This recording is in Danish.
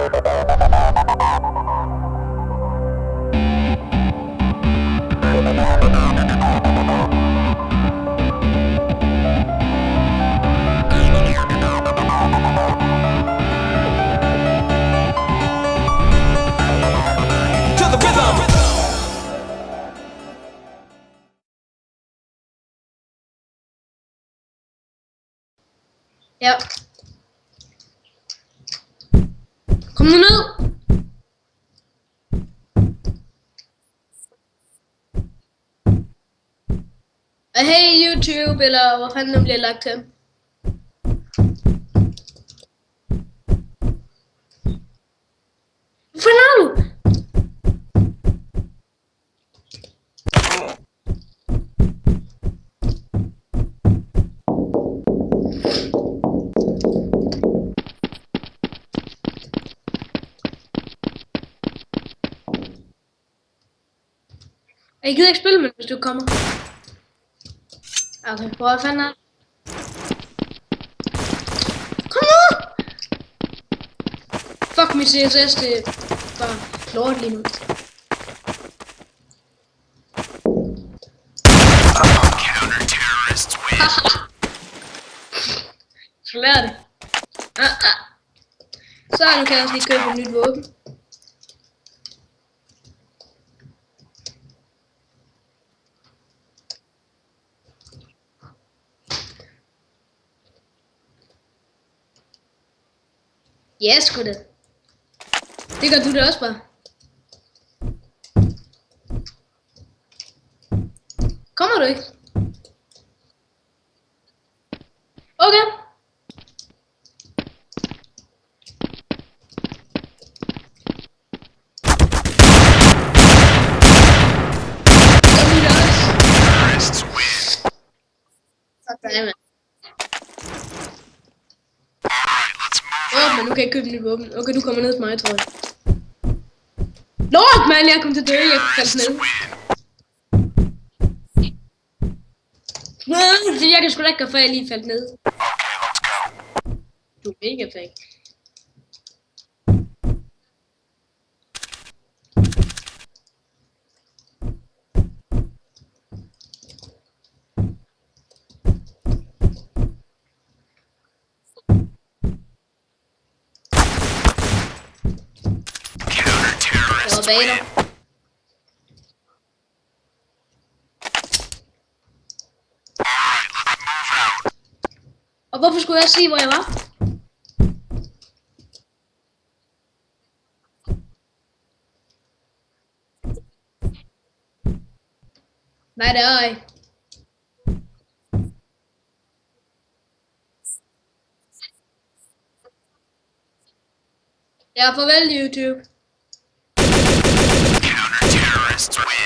Ja. Kom nu ned. Hey YouTube, eller hvor fanden den bliver lagt til. Hvor fanden er du? Jeg gider ikke spille med, hvis du kommer. Okay, hvor fanden er du? Kom nu! Fuck mit CSS, det er bare lort lige nu. Så lær det. Så nu kan jeg også lige købe et nyt våben. Ja, sgu da. Det gør du det også bare. Kommer du ikke? Okay. Sådan. Men nu kan jeg ikke købe en ny våben. Okay, du kommer ned til mig, tror jeg. Lort, man, jeg kom til at dø. Jeg faldt ned. Jeg kan sgu da ikke gøre, før jeg lige faldt ned. Du er mega fake. Bader. Og hvorfor skulle jeg sige, hvor jeg var? Nej, det er jeg. Ja, farvel YouTube. Counter-terrorists win.